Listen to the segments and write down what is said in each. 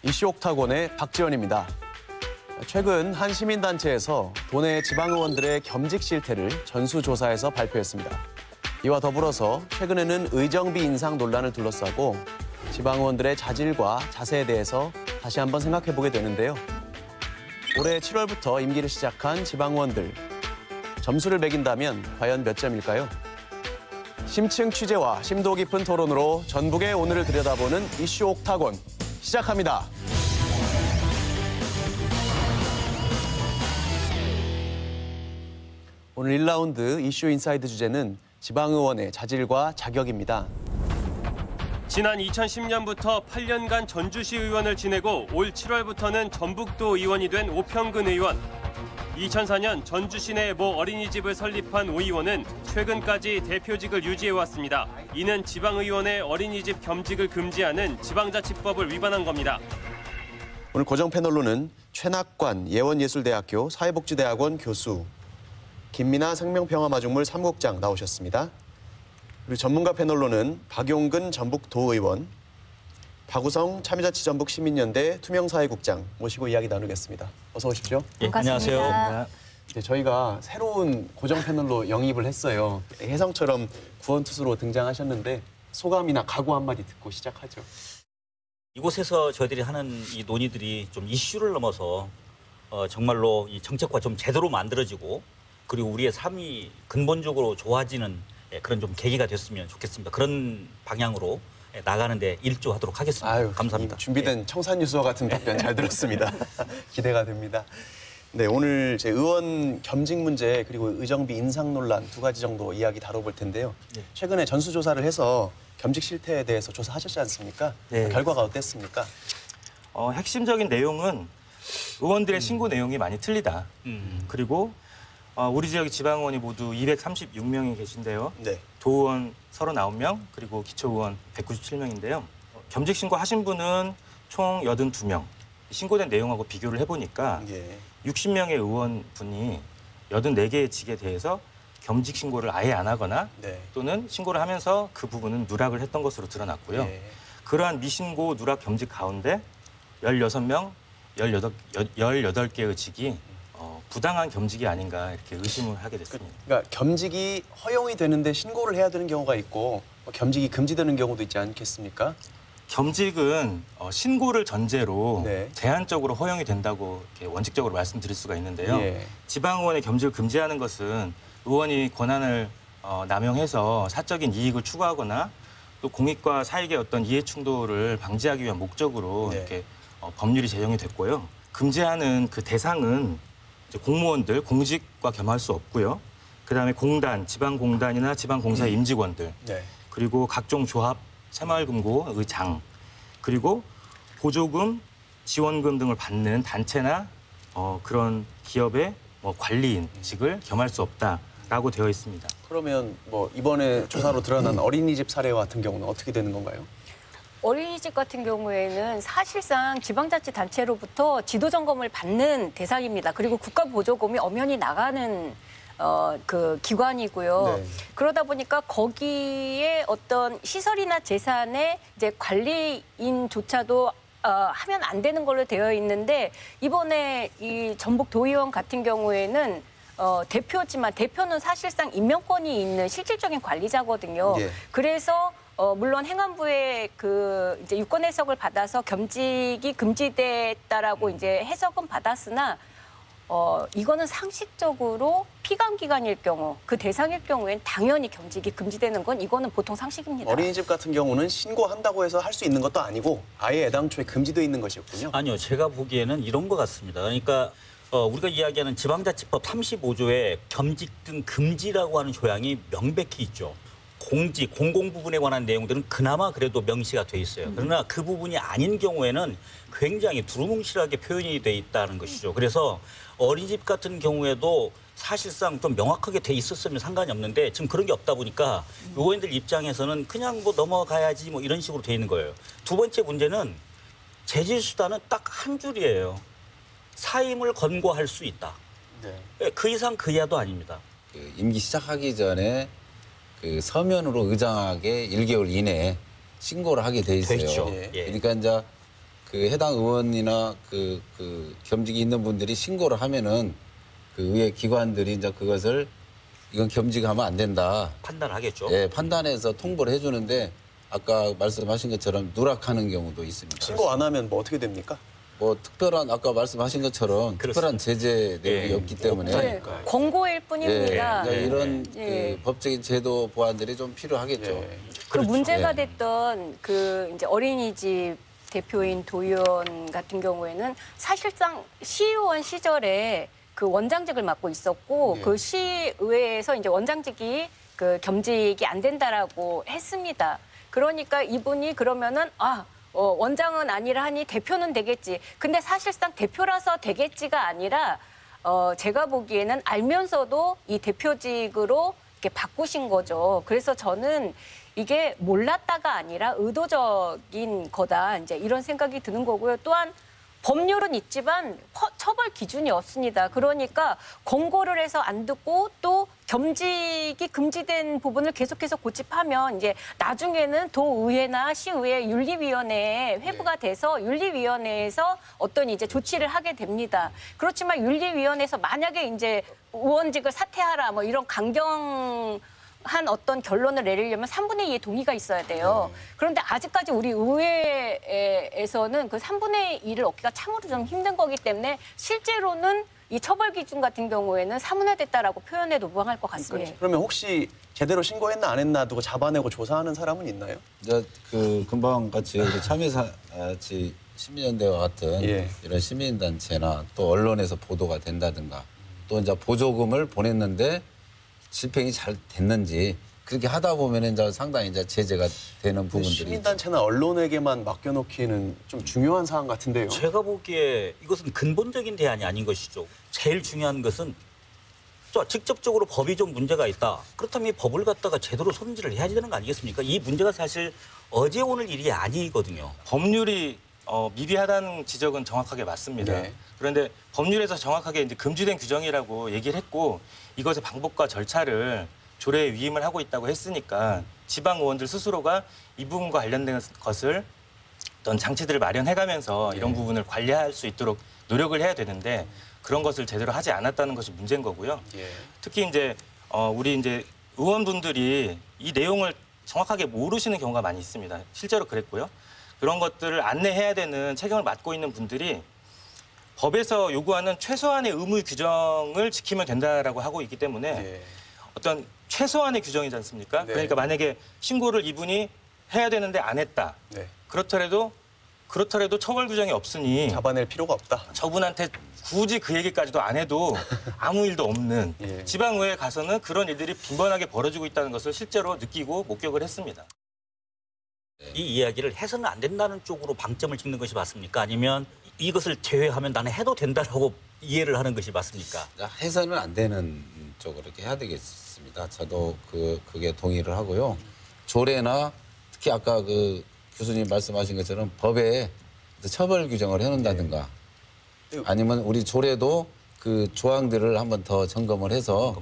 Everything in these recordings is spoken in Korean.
이슈 옥타곤의 박지원입니다. 최근 한 시민단체에서 도내 지방의원들의 겸직 실태를 전수조사해서 발표했습니다. 이와 더불어서 최근에는 의정비 인상 논란을 둘러싸고 지방의원들의 자질과 자세에 대해서 다시 한번 생각해보게 되는데요. 올해 7월부터 임기를 시작한 지방의원들, 점수를 매긴다면 과연 몇 점일까요? 심층 취재와 심도 깊은 토론으로 전북의 오늘을 들여다보는 이슈 옥타곤 시작합니다. 오늘 1라운드 이슈 인사이드 주제는 지방의원의 자질과 자격입니다. 지난 2010년부터 8년간 전주시 의원을 지내고 올 7월부터는 전북도 의원이 된 오평근 의원. 2004년 전주시 내 모 어린이집을 설립한 오 의원은 최근까지 대표직을 유지해왔습니다. 이는 지방의원의 어린이집 겸직을 금지하는 지방자치법을 위반한 겁니다. 오늘 고정 패널로는 최낙관 예원예술대학교 사회복지대학원 교수, 김민아 생명평화마중물 사무국장 나오셨습니다. 그리고 전문가 패널로는 박용근 전북도의원, 박우성 참여자치전북 시민연대 투명사회국장 모시고 이야기 나누겠습니다. 어서 오십시오. 예, 안녕하세요. 네, 저희가 새로운 고정 패널로 영입을 했어요. 혜성처럼 구원투수로 등장하셨는데 소감이나 각오 한마디 듣고 시작하죠. 이곳에서 저희들이 하는 이 논의들이 좀 이슈를 넘어서 정말로 이 정책과 좀 제대로 만들어지고 그리고 우리의 삶이 근본적으로 좋아지는 그런 좀 계기가 됐으면 좋겠습니다. 그런 방향으로 나가는데 일조하도록 하겠습니다. 아유, 감사합니다. 준비된 청산유수와 같은 답변 잘 들었습니다. 기대가 됩니다. 네, 오늘 제 의원 겸직 문제 그리고 의정비 인상 논란 두 가지 정도 이야기 다뤄볼 텐데요. 네. 최근에 전수조사를 해서 겸직 실태에 대해서 조사하셨지 않습니까? 네. 결과가 어땠습니까? 핵심적인 내용은 의원들의 신고 내용이 많이 틀리다. 그리고 우리 지역의 지방의원이 모두 236명이 계신데요. 네. 도의원 39명, 그리고 기초의원 197명인데요. 겸직 신고하신 분은 총 82명. 신고된 내용하고 비교를 해보니까 60명의 의원분이 84개의 직에 대해서 겸직 신고를 아예 안 하거나 또는 신고를 하면서 그 부분은 누락을 했던 것으로 드러났고요. 그러한 미신고 누락 겸직 가운데 16명, 18개의 직이 부당한 겸직이 아닌가 이렇게 의심을 하게 됐습니다. 그러니까 겸직이 허용이 되는데 신고를 해야 되는 경우가 있고 겸직이 금지되는 경우도 있지 않겠습니까? 겸직은 신고를 전제로 제한적으로 허용이 된다고 이렇게 원칙적으로 말씀드릴 수가 있는데요. 지방의원의 겸직을 금지하는 것은 의원이 권한을 남용해서 사적인 이익을 추구하거나 또 공익과 사익의 어떤 이해 충돌을 방지하기 위한 목적으로 이렇게 법률이 제정이 됐고요. 금지하는 그 대상은 이제 공무원들, 공직과 겸할 수 없고요. 그다음에 공단, 지방공단이나 지방공사 임직원들, 그리고 각종 조합, 새마을금고 의장, 그리고 보조금, 지원금 등을 받는 단체나 그런 기업의 관리인직을 겸할 수 없다라고 되어 있습니다. 그러면 이번에 조사로 드러난 어린이집 사례 같은 경우는 어떻게 되는 건가요? 어린이집 같은 경우에는 사실상 지방자치단체로부터 지도점검을 받는 대상입니다. 그리고 국가보조금이 엄연히 나가는 그 기관이고요. 그러다 보니까 거기에 어떤 시설이나 재산의 이제 관리인조차도 하면 안 되는 걸로 되어 있는데 이번에 이 전북도의원 같은 경우에는 대표지만 대표는 사실상 임명권이 있는 실질적인 관리자거든요. 그래서 물론 행안부의 그 이제 유권 해석을 받아서 겸직이 금지됐다라고 이제 해석은 받았으나 이거는 상식적으로 피감기관일 경우 그 대상일 경우엔 당연히 겸직이 금지되는 건 이거는 보통 상식입니다. 어린이집 같은 경우는 신고한다고 해서 할 수 있는 것도 아니고 아예 애당초에 금지돼 있는 것이었군요. 아니요, 제가 보기에는 이런 것 같습니다. 그러니까 우리가 이야기하는 지방자치법 35조에 겸직 등 금지라고 하는 조항이 명백히 있죠. 공직, 공공 부분에 관한 내용들은 그나마 그래도 명시가 돼 있어요. 그러나 그 부분이 아닌 경우에는 굉장히 두루뭉실하게 표현이 돼 있다는 것이죠. 그래서 어린이집 같은 경우에도 사실상 좀 명확하게 돼 있었으면 상관이 없는데 지금 그런 게 없다 보니까 의원들 입장에서는 그냥 넘어가야지 이런 식으로 돼 있는 거예요. 두 번째 문제는 제재 수단은 딱 한 줄이에요. 사임을 권고할 수 있다. 그 이상 그 이하도 아닙니다. 임기 시작하기 전에 그 서면으로 의장에게 1개월 이내에 신고를 하게 돼 있어요. 예. 그러니까 이제 그 해당 의원이나 그 겸직이 있는 분들이 신고를 하면은 그 의회 기관들이 이제 그것을 이건 겸직하면 안 된다. 판단하겠죠. 예, 판단해서 통보를 해주는데 아까 말씀하신 것처럼 누락하는 경우도 있습니다. 신고 안 하면 뭐 어떻게 됩니까? 뭐 특별한 아까 말씀하신 것처럼 특별한 제재 내용이 없기 때문에 네, 권고일 뿐입니다. 그러니까 이런 그 법적인 제도 보완들이 좀 필요하겠죠. 그 문제가 네. 됐던 그 이제 어린이집 대표인 도의원 같은 경우에는 사실상 시의원 시절에 그 원장직을 맡고 있었고 그 시의회에서 이제 원장직이 그 겸직이 안 된다라고 했습니다. 그러니까 이분이 그러면은 원장은 아니라 하니 대표는 되겠지. 근데 사실상 대표라서 되겠지가 아니라 제가 보기에는 알면서도 이 대표직으로 이렇게 바꾸신 거죠. 그래서 저는 이게 몰랐다가 아니라 의도적인 거다. 이제 이런 생각이 드는 거고요. 또한 법률은 있지만 처벌 기준이 없습니다. 그러니까 권고를 해서 안 듣고 또 겸직이 금지된 부분을 계속해서 고집하면 이제 나중에는 도의회나 시의회 윤리위원회에 회부가 돼서 윤리위원회에서 어떤 이제 조치를 하게 됩니다. 그렇지만 윤리위원회에서 만약에 이제 의원직을 사퇴하라 뭐 이런 강경한 어떤 결론을 내리려면 3분의 2의 동의가 있어야 돼요. 그런데 아직까지 우리 의회에서는 그 3분의 2를 얻기가 참으로 좀 힘든 거기 때문에 실제로는 이 처벌 기준 같은 경우에는 사문화됐다라고 표현해도 무방할 것 같습니다. 그러면 혹시 제대로 신고했나 안 했나 두고 잡아내고 조사하는 사람은 있나요? 이제 그 금방 같이 우리 참여같이 시민연대와 같은 이런 시민단체나 또 언론에서 보도가 된다든가 또 이제 보조금을 보냈는데 집행이 잘 됐는지 그렇게 하다 보면 이제 상당히 이제 제재가 되는 부분들이 시민단체나 언론에게만 맡겨놓기에는 좀 중요한 사안 같은데요. 제가 보기에 이것은 근본적인 대안이 아닌 것이죠. 제일 중요한 것은 직접적으로 법이 좀 문제가 있다. 그렇다면 이 법을 갖다가 제대로 손질을 해야 되는 거 아니겠습니까? 이 문제가 사실 어제 오늘 일이 아니거든요. 법률이 미비하다는 지적은 정확하게 맞습니다. 네. 그런데 법률에서 정확하게 이제 금지된 규정이라고 얘기를 했고 이것의 방법과 절차를 조례에 위임을 하고 있다고 했으니까 지방 의원들 스스로가 이 부분과 관련된 것을 어떤 장치들을 마련해가면서 이런 부분을 관리할 수 있도록 노력을 해야 되는데 그런 것을 제대로 하지 않았다는 것이 문제인 거고요. 특히 이제 우리 이제 의원분들이 이 내용을 정확하게 모르시는 경우가 많이 있습니다. 실제로 그랬고요. 그런 것들을 안내해야 되는 책임을 맡고 있는 분들이 법에서 요구하는 최소한의 의무 규정을 지키면 된다라고 하고 있기 때문에 어떤 최소한의 규정이지 않습니까? 그러니까 만약에 신고를 이분이 해야 되는데 안 했다. 그렇더라도 처벌 규정이 없으니 잡아낼 필요가 없다. 저분한테 굳이 그 얘기까지도 안 해도 아무 일도 없는 지방의회에 가서는 그런 일들이 빈번하게 벌어지고 있다는 것을 실제로 느끼고 목격을 했습니다. 이 이야기를 해서는 안 된다는 쪽으로 방점을 찍는 것이 맞습니까? 아니면 이것을 제외하면 나는 해도 된다라고 이해를 하는 것이 맞습니까? 해서는 안 되는 쪽으로 이렇게 해야 되겠습니다. 저도 그게 동의를 하고요. 조례나 특히 아까 그 교수님 말씀하신 것처럼 법에 처벌 규정을 해놓는다든가 아니면 우리 조례도 그 조항들을 한번 더 점검을 해서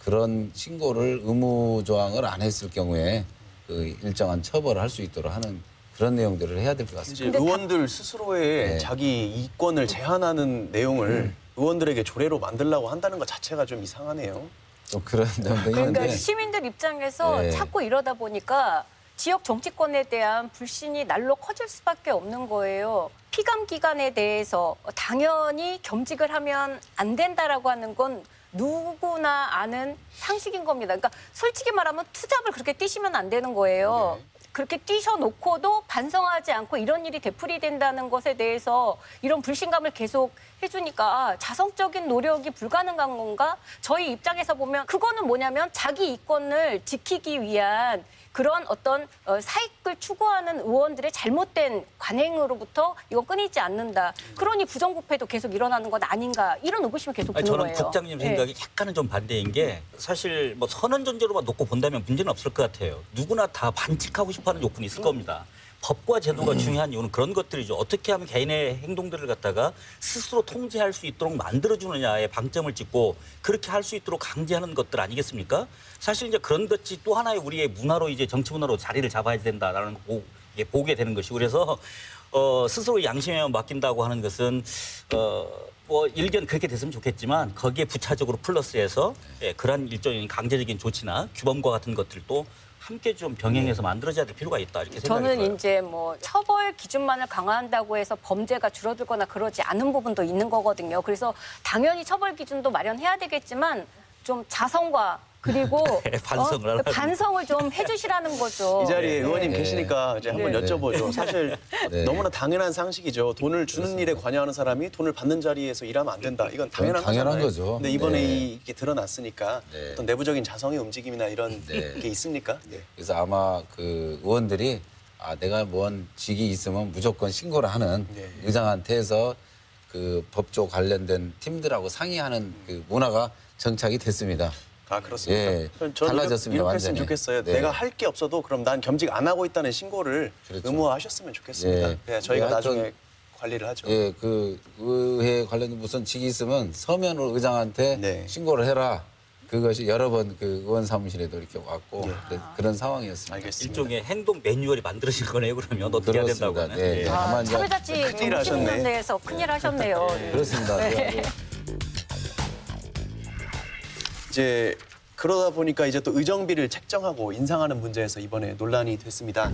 그런 신고를 의무 조항을 안 했을 경우에 그 일정한 처벌을 할 수 있도록 하는 그런 내용들을 해야 될 것 같습니다. 의원들 스스로의 자기 이권을 제한하는 내용을 의원들에게 조례로 만들려고 한다는 것 자체가 좀 이상하네요. 좀 그런 점도 그러니까 있는데 시민들 입장에서 자꾸 이러다 보니까 지역 정치권에 대한 불신이 날로 커질 수밖에 없는 거예요. 피감 기관에 대해서 당연히 겸직을 하면 안 된다라고 하는 건 누구나 아는 상식인 겁니다. 그러니까 솔직히 말하면 투잡을 그렇게 뛰시면 안 되는 거예요. 그렇게 뛰셔놓고도 반성하지 않고 이런 일이 되풀이된다는 것에 대해서 이런 불신감을 계속 해주니까 자성적인 노력이 불가능한 건가? 저희 입장에서 보면 그거는 뭐냐면 자기 이권을 지키기 위한 그런 어떤 사익을 추구하는 의원들의 잘못된 관행으로부터 이건 끊이지 않는다. 그러니 부정부패도 계속 일어나는 것 아닌가 이런 의구심이 계속 드는 거예요. 저는 국장님 생각이 약간은 좀 반대인 게 사실 뭐 선언 전제로만 놓고 본다면 문제는 없을 것 같아요. 누구나 다 반칙하고 싶어하는 욕구는 있을 겁니다. 법과 제도가 중요한 이유는 그런 것들이죠. 어떻게 하면 개인의 행동들을 갖다가 스스로 통제할 수 있도록 만들어주느냐에 방점을 찍고 그렇게 할 수 있도록 강제하는 것들 아니겠습니까? 사실 이제 그런 것이 또 하나의 우리의 문화로 이제 정치 문화로 자리를 잡아야 된다라는 보게 되는 것이고 그래서 스스로 양심에 맡긴다고 하는 것은 뭐 일견 그렇게 됐으면 좋겠지만 거기에 부차적으로 플러스해서 그러한 일종의 강제적인 조치나 규범과 같은 것들도 함께 좀 병행해서 만들어져야 될 필요가 있다 이렇게 생각이 들어요. 저는 이제 뭐 처벌 기준만을 강화한다고 해서 범죄가 줄어들거나 그러지 않은 부분도 있는 거거든요. 그래서 당연히 처벌 기준도 마련해야 되겠지만 좀 자성과 그리고 반성을 좀 해주시라는 거죠. 이 자리에 의원님 계시니까 이제 한번 여쭤보죠. 사실 너무나 당연한 상식이죠. 돈을 주는 그렇습니다. 일에 관여하는 사람이 돈을 받는 자리에서 일하면 안 된다. 이건 당연한 거죠. 근데 이번에 이게 드러났으니까 어떤 내부적인 자성의 움직임이나 이런 게 있습니까? 그래서 아마 그 의원들이 내가 뭔 직이 있으면 무조건 신고를 하는 의장한테 해서 그 법조 관련된 팀들하고 상의하는 그 문화가 정착이 됐습니다. 그렇습니다. 예, 저는 달라졌습니다. 이렇게 완전히. 했으면 좋겠어요. 네. 내가 할 게 없어도 그럼 난 겸직 안 하고 있다는 신고를 그렇죠. 의무화하셨으면 좋겠습니다. 예. 저희가 예, 나중에 관리를 하죠. 예, 그 의회 관련 무슨 직이 있으면 서면으로 의장한테 신고를 해라. 그것이 여러 번 그 의원 사무실에도 이렇게 왔고 그런 상황이었습니다. 알겠습니다. 일종의 행동 매뉴얼이 만들어진 거네요. 그러면 어떻게 해야 된다고 하는. 네. 다만 이제 차별자치 큰일 하셨네. 정치인대에서 큰일 하셨네요. 그렇습니다. 이제 그러다 보니까 이제 또 의정비를 책정하고 인상하는 문제에서 이번에 논란이 됐습니다.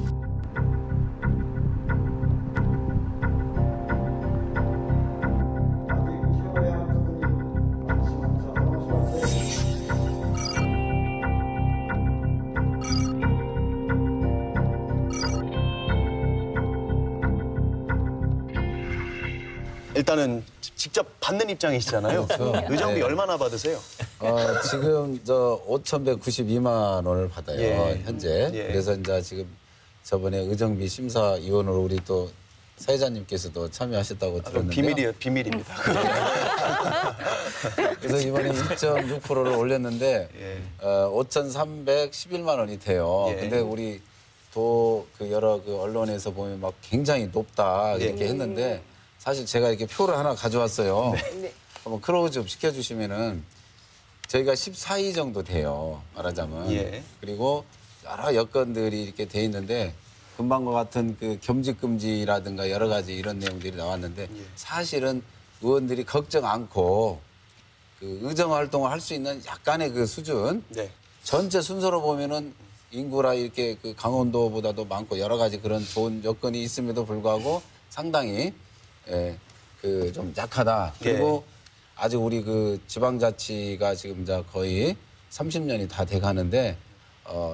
일단은 직접 받는 입장이시잖아요. 그렇죠. 의정비 네. 얼마나 받으세요? 지금 5,192만 원을 받아요. 현재. 그래서 이제 지금 저번에 의정비 심사위원으로 우리 또 사회자님께서도 참여하셨다고 들었는데요. 비밀입니다. 그래서 이번에 2.6%를 올렸는데 5,311만 원이 돼요. 근데 우리 또 그 여러 그 언론에서 보면 막 굉장히 높다 이렇게 했는데 사실 제가 이렇게 표를 하나 가져왔어요. 한번 크로즈업 시켜주시면은 저희가 14위 정도 돼요. 말하자면. 그리고 여러 여건들이 이렇게 돼 있는데 금방과 같은 그 겸직금지라든가 여러 가지 이런 내용들이 나왔는데 사실은 의원들이 걱정 않고 그 의정 활동을 할 수 있는 약간의 그 수준 전체 순서로 보면은 인구라 이렇게 그 강원도보다도 많고 여러 가지 그런 좋은 여건이 있음에도 불구하고 상당히 그 좀 약하다. 그리고 아직 우리 그 지방자치가 지금 이제 거의 30년이 다 돼가는데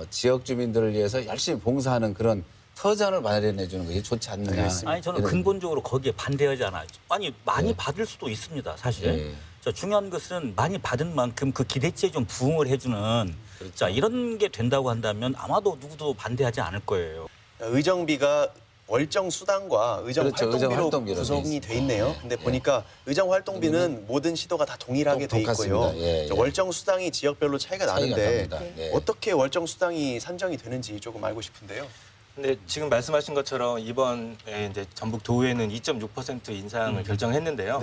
지역 주민들을 위해서 열심히 봉사하는 그런 터전을 마련해 주는 것이 좋지 않느냐. 아니 저는 근본적으로 거기에 반대하지 않아요. 아니 많이 받을 수도 있습니다. 사실. 중요한 것은 많이 받은 만큼 그 기대치에 좀 부응을 해주는 자 이런 게 된다고 한다면 아마도 누구도 반대하지 않을 거예요. 의정비가 월정 수당과 의정 활동비로 구성이 돼 있네요. 근데 보니까 의정 활동비는 모든 시도가 다 동일하게 돼 있고요. 월정 수당이 지역별로 차이가 나는데 어떻게 월정 수당이 산정이 되는지 조금 알고 싶은데요. 근데 지금 말씀하신 것처럼 이번에 이제 전북 도의회는 2.6% 인상을 결정했는데요.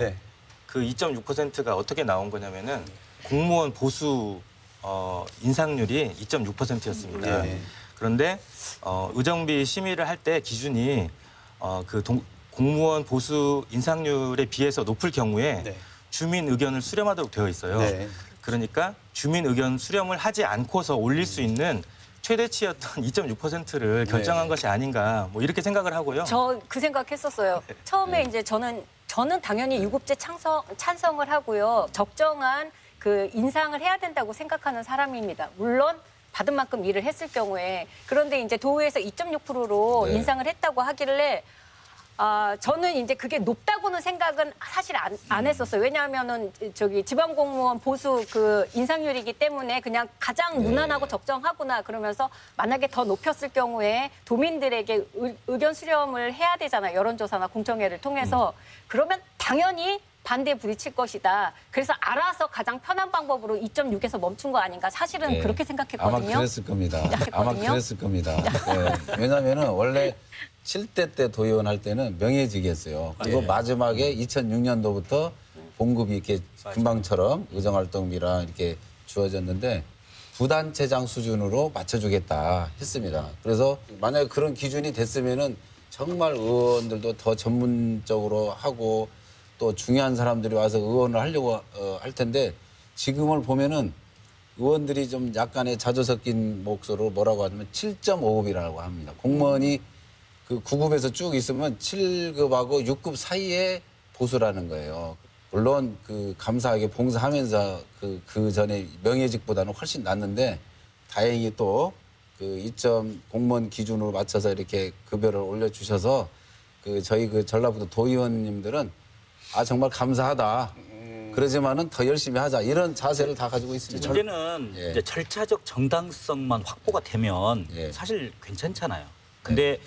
그 2.6%가 어떻게 나온 거냐면은 공무원 보수 인상률이 2.6%였습니다. 그런데 의정비 심의를 할 때 기준이 공무원 보수 인상률에 비해서 높을 경우에 주민 의견을 수렴하도록 되어 있어요. 그러니까 주민 의견 수렴을 하지 않고서 올릴 수 있는 최대치였던 2.6%를 결정한 것이 아닌가 뭐 이렇게 생각을 하고요. 저 그 생각했었어요. 처음에 이제 저는 당연히 유급제 찬성을 하고요. 적정한 그 인상을 해야 된다고 생각하는 사람입니다. 물론 받은 만큼 일을 했을 경우에. 그런데 이제 도의회에서 2.6%로 인상을 했다고 하길래 저는 이제 그게 높다고는 생각은 사실 안 했었어요. 왜냐하면은 지방공무원 보수 그 인상률이기 때문에 그냥 가장 무난하고 적정하구나 그러면서 만약에 더 높였을 경우에 도민들에게 의견 수렴을 해야 되잖아요. 여론조사나 공청회를 통해서. 그러면 당연히 반대에 부딪힐 것이다. 그래서 알아서 가장 편한 방법으로 2.6에서 멈춘 거 아닌가. 사실은 그렇게 생각했거든요. 아마 그랬을 겁니다. 아마 그랬을 겁니다. 왜냐하면은 원래 7대 때 도의원 할 때는 명예직이었어요. 그리고 마지막에 2006년도부터 봉급이 이렇게 금방처럼 의정활동비랑 이렇게 주어졌는데 부단체장 수준으로 맞춰주겠다 했습니다. 그래서 만약에 그런 기준이 됐으면은 정말 의원들도 더 전문적으로 하고 또 중요한 사람들이 와서 의원을 하려고 할 텐데 지금을 보면은 의원들이 좀 약간의 자조 섞인 목소리로 뭐라고 하냐면 7.5급이라고 합니다. 공무원이 그 9급에서 쭉 있으면 7급하고 6급 사이에 보수라는 거예요. 물론 그 감사하게 봉사하면서 그 전에 명예직보다는 훨씬 낫는데 다행히 또 그 2점 공무원 기준으로 맞춰서 이렇게 급여를 올려주셔서 그 저희 그 전라북도 도의원님들은 아 정말 감사하다. 그러지만은 더 열심히 하자 이런 자세를 다 가지고 있습니다. 문제는 이제 절차적 정당성만 확보가 되면 사실 괜찮잖아요. 근데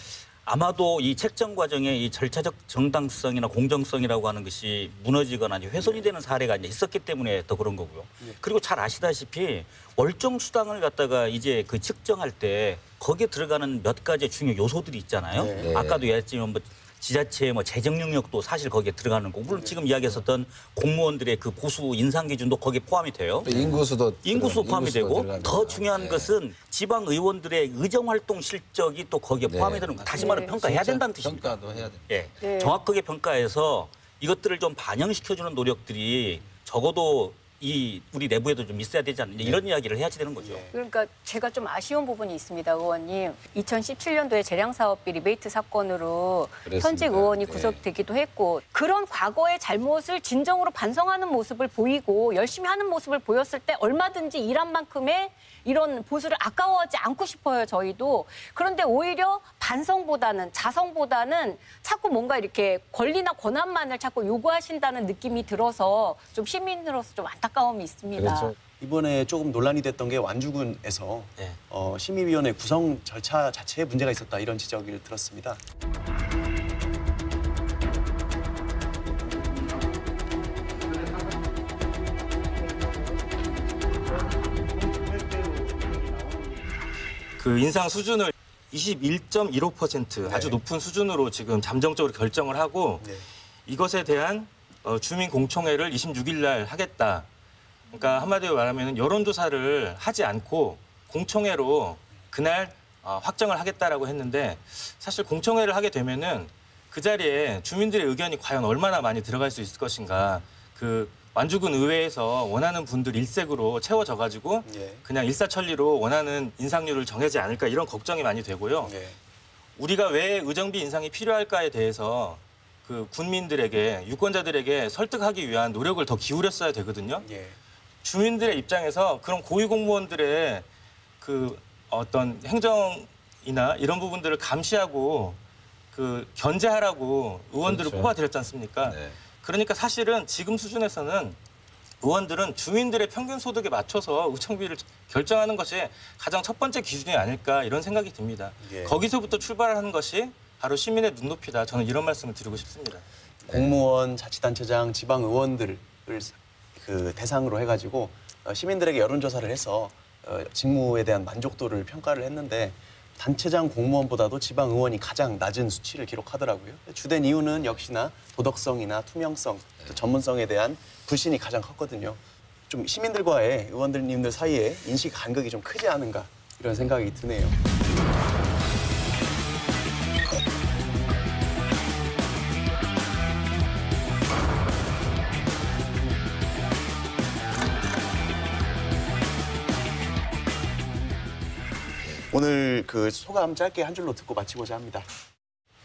아마도 이 책정 과정에 이 절차적 정당성이나 공정성이라고 하는 것이 무너지거나 훼손이 되는 사례가 이제 있었기 때문에 더 그런 거고요. 그리고 잘 아시다시피 월정 수당을 갖다가 이제 그 측정할 때 거기에 들어가는 몇 가지 중요 요소들이 있잖아요. 아까도 얘기했지만 뭐 지자체의 뭐 재정 능력도 사실 거기에 들어가는 거고 물론 지금 이야기했었던 공무원들의 그 보수 인상 기준도 거기에 포함이 돼요. 인구수 포함이 되고 더 중요한 것은 지방 의원들의 의정 활동 실적이 또 거기에 포함이 되는 거. 다시 말해 평가해야 된다는 뜻입니다. 평가도 해야 돼. 정확하게 평가해서 이것들을 좀 반영시켜주는 노력들이 적어도 이 우리 내부에도 좀 있어야 되지 않느냐 이런 이야기를 해야지 되는 거죠. 그러니까 제가 좀 아쉬운 부분이 있습니다, 의원님. 2017년도에 재량사업비 리베이트 사건으로 그렇습니다. 현직 의원이 구속되기도 했고 그런 과거의 잘못을 진정으로 반성하는 모습을 보이고 열심히 하는 모습을 보였을 때 얼마든지 일한 만큼의 이런 보수를 아까워하지 않고 싶어요, 저희도. 그런데 오히려 반성보다는 자성보다는 자꾸 뭔가 이렇게 권리나 권한만을 자꾸 요구하신다는 느낌이 들어서 좀 시민으로서 좀 안타까움이 있습니다. 그렇죠. 이번에 조금 논란이 됐던 게 완주군에서 심의위원회 구성 절차 자체에 문제가 있었다 이런 지적을 들었습니다. 그 인상 수준을 21.15% 아주 높은 수준으로 지금 잠정적으로 결정을 하고 이것에 대한 주민 공청회를 26일 날 하겠다. 그러니까 한마디로 말하면 여론조사를 하지 않고 공청회로 그날 확정을 하겠다라고 했는데 사실 공청회를 하게 되면은 그 자리에 주민들의 의견이 과연 얼마나 많이 들어갈 수 있을 것인가. 그 완주군 의회에서 원하는 분들 일색으로 채워져 가지고 그냥 일사천리로 원하는 인상률을 정하지 않을까 이런 걱정이 많이 되고요. 우리가 왜 의정비 인상이 필요할까에 대해서 그 군민들에게 유권자들에게 설득하기 위한 노력을 더 기울였어야 되거든요. 주민들의 입장에서 그런 고위공무원들의 그 어떤 행정이나 이런 부분들을 감시하고 그 견제하라고 의원들을 뽑아들였지 않습니까? 그러니까 사실은 지금 수준에서는 의원들은 주민들의 평균 소득에 맞춰서 의정비를 결정하는 것이 가장 첫 번째 기준이 아닐까 이런 생각이 듭니다. 거기서부터 출발하는 것이 바로 시민의 눈높이다. 저는 이런 말씀을 드리고 싶습니다. 공무원, 자치단체장, 지방의원들을 그 대상으로 해가지고 시민들에게 여론조사를 해서 직무에 대한 만족도를 평가를 했는데 단체장 공무원보다도 지방 의원이 가장 낮은 수치를 기록하더라고요. 주된 이유는 역시나 도덕성이나 투명성, 또 전문성에 대한 불신이 가장 컸거든요. 좀 시민들과의 의원들님들 사이에 인식 간극이 좀 크지 않은가 이런 생각이 드네요. 오늘 그 소감 짧게 한 줄로 듣고 마치고자 합니다.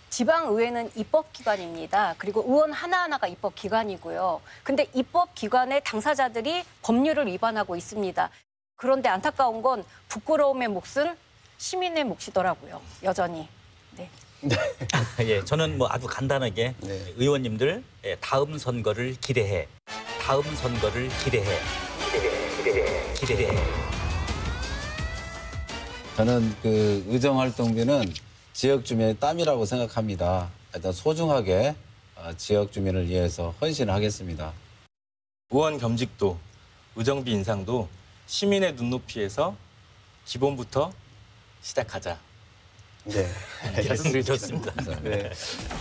지방의회는 입법기관입니다. 그리고 의원 하나하나가 입법기관이고요. 근데 입법기관의 당사자들이 법률을 위반하고 있습니다. 그런데 안타까운 건 부끄러움의 몫은 시민의 몫이더라고요. 여전히. 예, 저는 뭐 아주 간단하게 의원님들 다음 선거를 기대해. 다음 선거를 기대해. 기대해. 저는 그 의정활동비는 지역 주민의 땀이라고 생각합니다. 일단 소중하게 지역 주민을 위해서 헌신을 하겠습니다. 의원 겸직도, 의정비 인상도 시민의 눈높이에서 기본부터 시작하자. 네, 말씀드리 좋습니다. 네.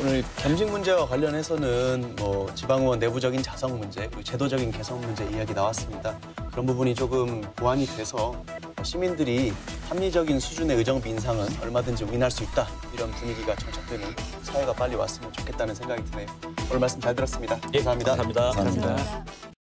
오늘 겸직 문제와 관련해서는 뭐 지방의원 내부적인 자성 문제, 그리고 제도적인 개선 문제 이야기 나왔습니다. 그런 부분이 조금 보완이 돼서 시민들이 합리적인 수준의 의정비 인상은 얼마든지 용인할 수 있다. 이런 분위기가 정착되는 사회가 빨리 왔으면 좋겠다는 생각이 드네요. 오늘 말씀 잘 들었습니다. 예, 감사합니다. 감사합니다. 감사합니다.